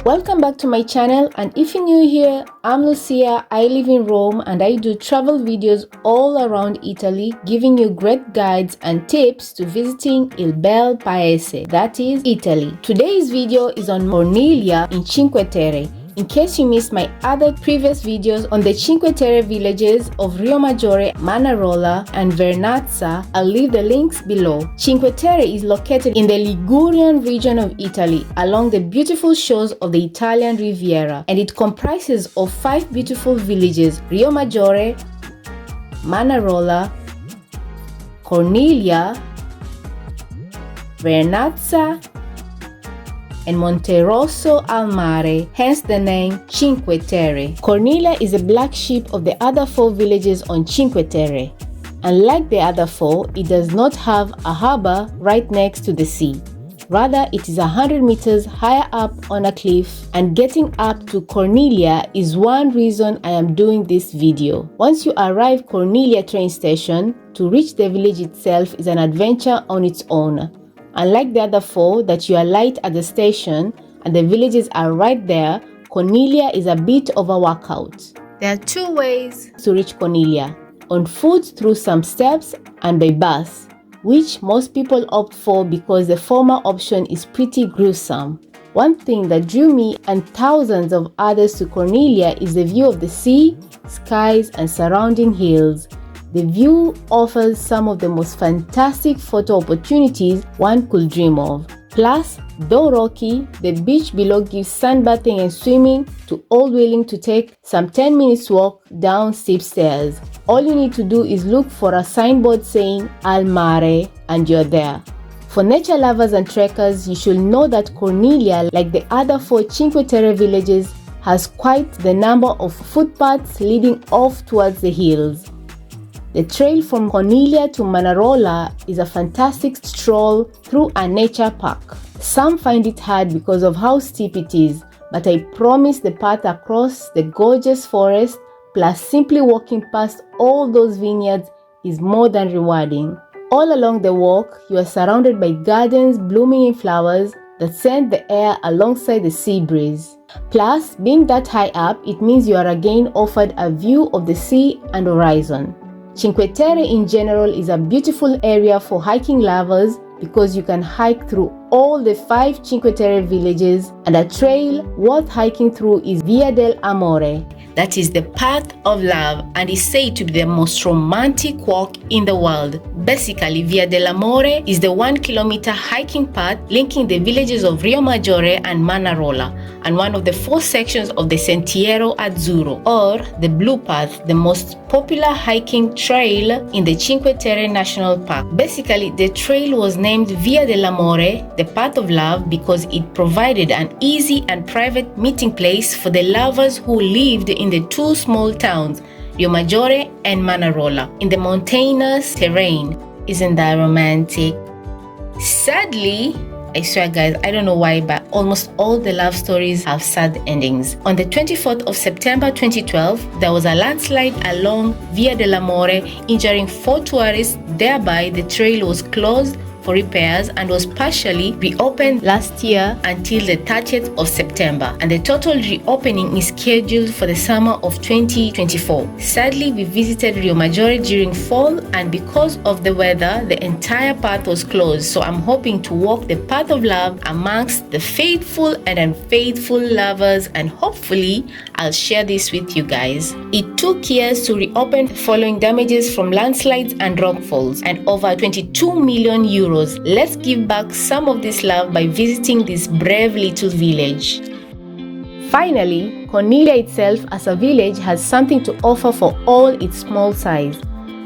Welcome back to my channel, and if you're new here, I'm Lucia. I live in Rome and I do travel videos all around Italy, giving you great guides and tips to visiting Il Bel Paese, that is Italy. Today's video is on Corniglia in Cinque Terre. In case you missed my other previous videos on the Cinque Terre villages of Riomaggiore, Manarola and Vernazza, I'll leave the links below. Cinque Terre is located in the Ligurian region of Italy along the beautiful shores of the Italian Riviera, and it comprises of 5 beautiful villages: Riomaggiore, Manarola, Corniglia, Vernazza, and Monterosso al Mare, hence the name Cinque Terre. Corniglia is a black sheep of the other 4 villages on Cinque Terre. Unlike the other 4, it does not have a harbor right next to the sea. Rather, it is 100 meters higher up on a cliff, and getting up to Corniglia is one reason I am doing this video. Once you arrive Corniglia train station, to reach the village itself is an adventure on its own. Unlike the other 4 that you alight at the station and the villages are right there, Corniglia is a bit of a workout. There are 2 ways to reach Corniglia: on foot through some steps and by bus, which most people opt for because the former option is pretty gruesome. One thing that drew me and thousands of others to Corniglia is the view of the sea, skies and surrounding hills. The view offers some of the most fantastic photo opportunities one could dream of. Plus, though rocky, the beach below gives sunbathing and swimming to all willing to take some 10 minutes walk down steep stairs. All you need to do is look for a signboard saying Al Mare and you're there. For nature lovers and trekkers, you should know that Corniglia, like the other 4 Cinque Terre villages, has quite the number of footpaths leading off towards the hills. The trail from Corniglia to Manarola is a fantastic stroll through a nature park. Some find it hard because of how steep it is, but I promise the path across the gorgeous forest plus simply walking past all those vineyards is more than rewarding. All along the walk, you are surrounded by gardens blooming in flowers that scent the air alongside the sea breeze. Plus, being that high up, it means you are again offered a view of the sea and horizon. Cinque Terre in general is a beautiful area for hiking lovers because you can hike through all the 5 Cinque Terre villages, and a trail worth hiking through is Via dell'Amore. That is the path of love and is said to be the most romantic walk in the world. Basically, Via dell'Amore is the 1-kilometer hiking path linking the villages of Riomaggiore and Manarola, and one of the 4 sections of the Sentiero Azzurro, or the Blue Path, the most popular hiking trail in the Cinque Terre National Park. Basically, the trail was named Via dell'Amore, the path of love, because it provided an easy and private meeting place for the lovers who lived in the 2 small towns, Riomaggiore and Manarola, in the mountainous terrain. Isn't that romantic? Sadly, I swear guys, I don't know why, but almost all the love stories have sad endings. On the 24th of September 2012, there was a landslide along Via dell'Amore, injuring 4 tourists. Thereby, the trail was closed for repairs and was partially reopened last year until the 30th of September, and the total reopening is scheduled for the summer of 2024. Sadly, we visited Riomaggiore during fall, and because of the weather, the entire path was closed, so I'm hoping to walk the path of love amongst the faithful and unfaithful lovers, and hopefully I'll share this with you guys. It took years to reopen following damages from landslides and rockfalls, and over 22 million euros. Let's give back some of this love by visiting this brave little village. Finally, Corniglia itself as a village has something to offer for all its small size.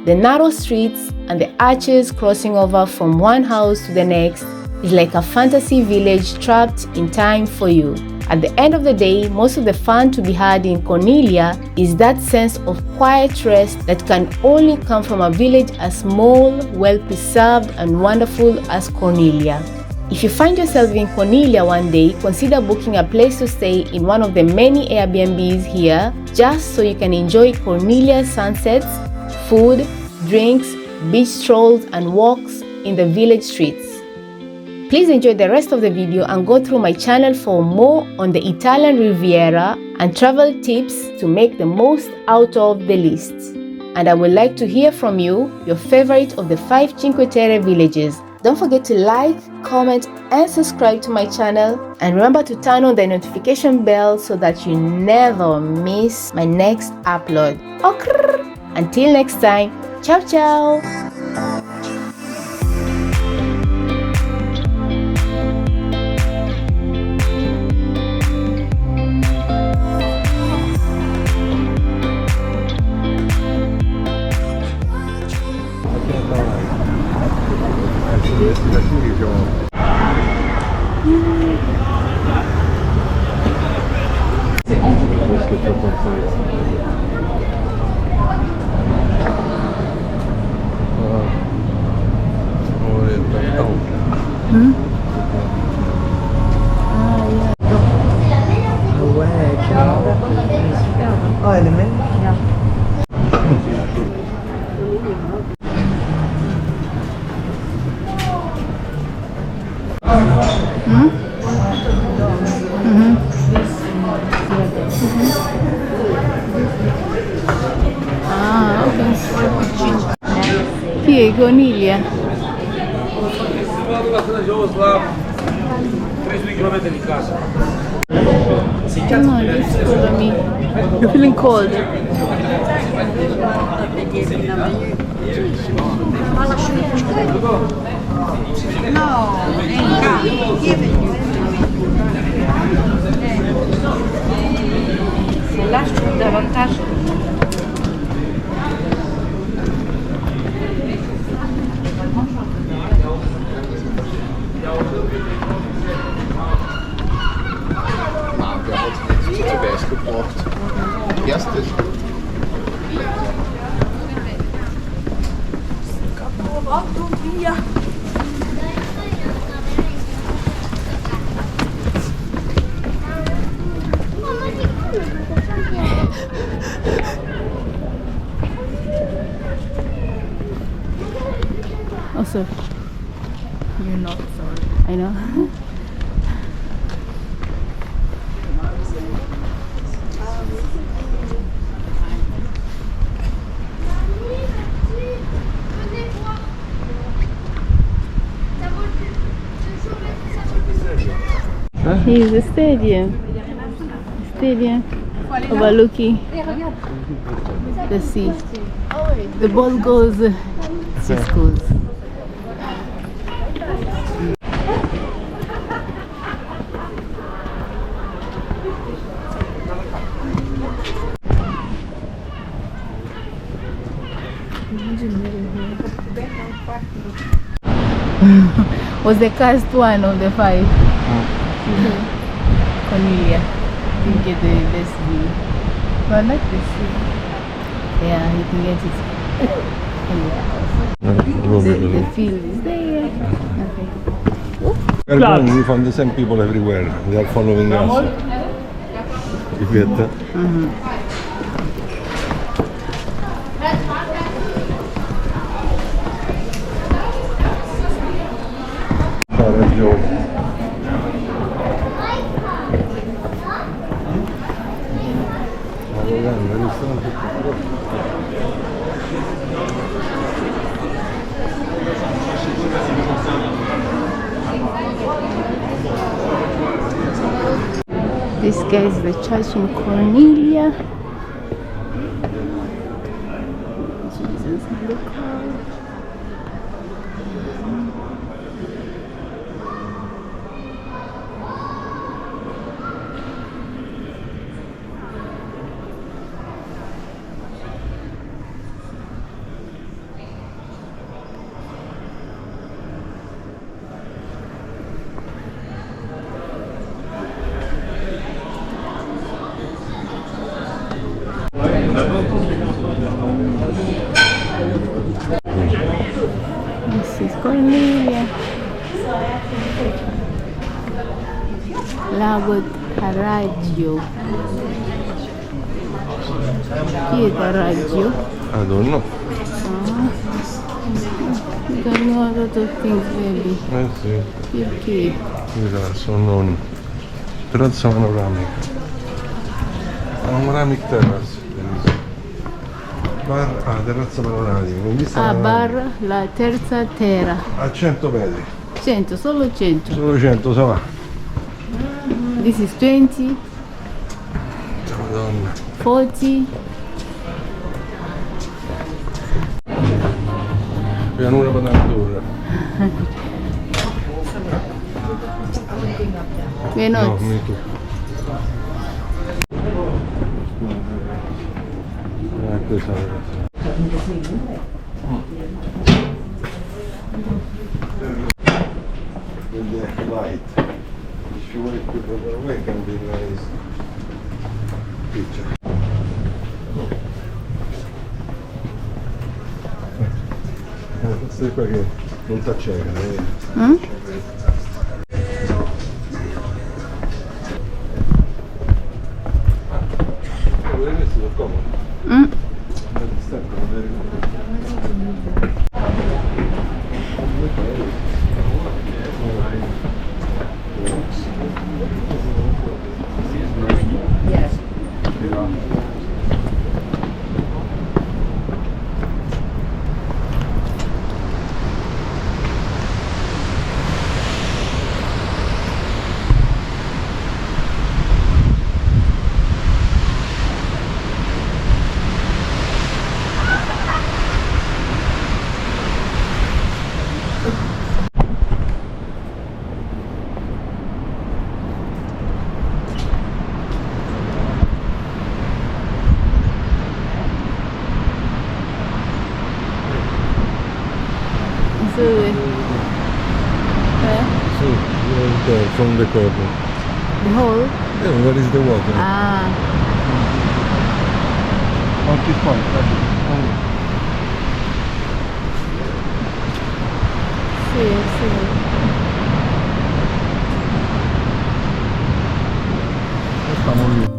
The narrow streets and the arches crossing over from one house to the next is like a fantasy village trapped in time for you. At the end of the day, most of the fun to be had in Corniglia is that sense of quiet rest that can only come from a village as small, well-preserved and wonderful as Corniglia. If you find yourself in Corniglia one day, consider booking a place to stay in one of the many Airbnbs here, just so you can enjoy Corniglia's sunsets, food, drinks, beach strolls and walks in the village streets. Please enjoy the rest of the video and go through my channel for more on the Italian Riviera and travel tips to make the most out of the list. And I would like to hear from you, your favorite of the 5 Cinque Terre villages. Don't forget to like, comment and subscribe to my channel, and remember to turn on the notification bell so that you never miss my next upload. Okay. Until next time, ciao ciao! Oh, element? Ja. Ah, ok. Chi è? Corniglia? 3 km di casa. No, just follow me. You're feeling cold? No, se lascio davantage. Zu Weiß gebraucht. Erstes. Also, You're not sorry. I know. Here's the stadium. Stadium overlooking the sea. The ball goes to schools. Was the cast one of the 5? Corniglia didn't get the best view. But I like the sea. Yeah, you can get it. The field is there. Okay. We are going, we find the same people everywhere. They are following us. You get that? This guy is the church in Corniglia. Jesus, look how. This is Corniglia. Lago Taraggio. Chi è Taraggio? I don't know. You don't know a lot of things, baby. Sì. Perché? Sono terrazza panoramic. Panoramic terrace. Bar, terrazza panoramica. Con vista Bar, la terza terra. a 100 metri. 100, solo 100. Solo 100, so va. This is 20, Madonna. 40. Pianura Panoramica. We're No, not. me too. Questa è la with the light. If you wait to the away can be nice picture. Questa è qua che non t'acceca, Questo è comodo. From the curb. The hole? Yeah, where is the water? Ah, On this point, sì, sì. Stiamo lì.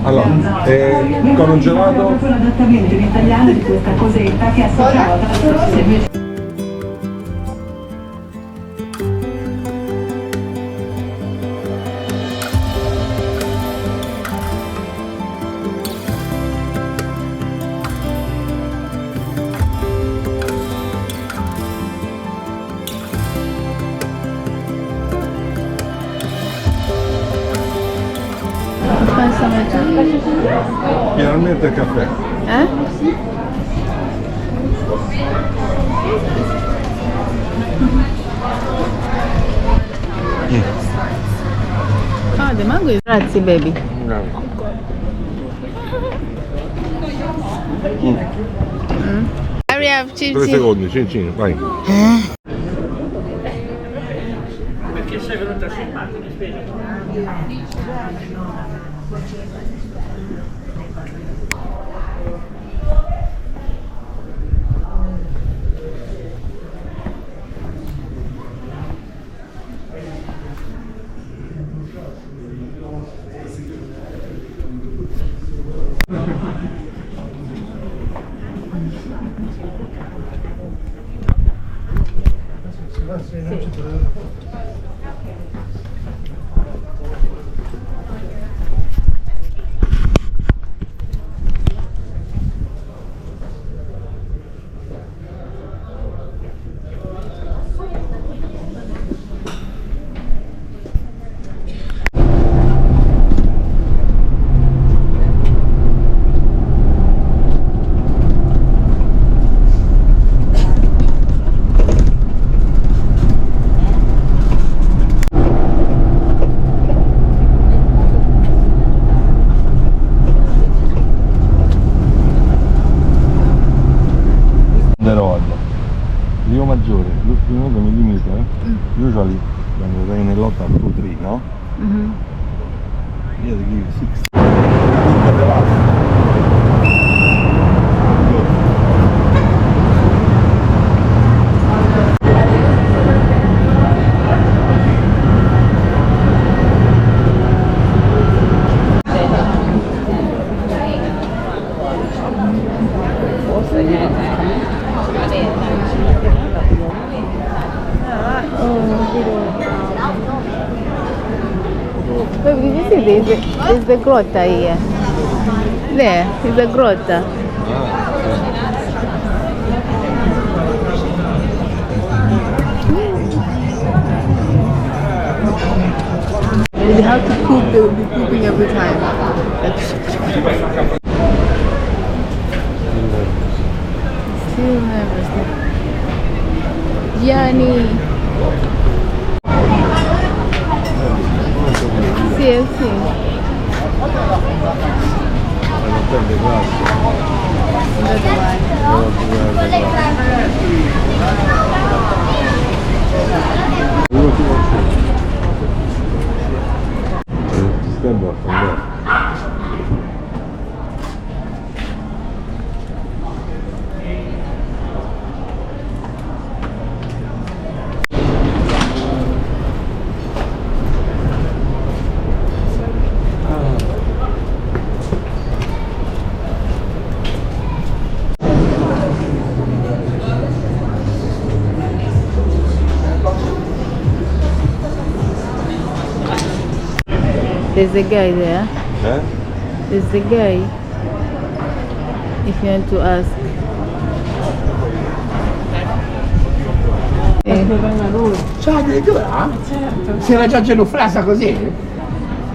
Allora, con un gelato? Proprio l'adattamento in italiano di questa cosetta che è associata. Finalmente il caffè. Ah, the mango is grazie, baby. Hurry up, 3 secondi, cin, vai. Perché sei venuta a filmare, mi spieghi? Rio Maggiore, l'ultimo come limite, usually when you rain a lot of 2-3, no? Yeah, they give you 6. Baby, did you see there's the grotta here? There, is the grotta. They have to poop, they will be pooping every time. Still nervous. Gianni. Sì, sì. There's a guy there. Eh? There's a guy. If you want to ask. Cioè, addirittura? Si era già genuflessa così?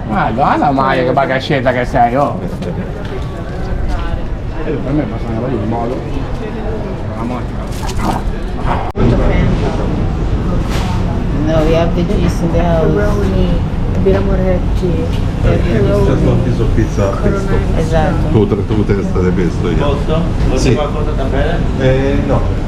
Madonna Maria, che bagascetta che sei, oh! Per me passano lì in modo. No, we have the juice in the house. Abbiamo retti. Just one piece of pizza pesto. Esatto. Tu testa di pesto io. Posto? Vuoi Sì. qualcosa da bere? No.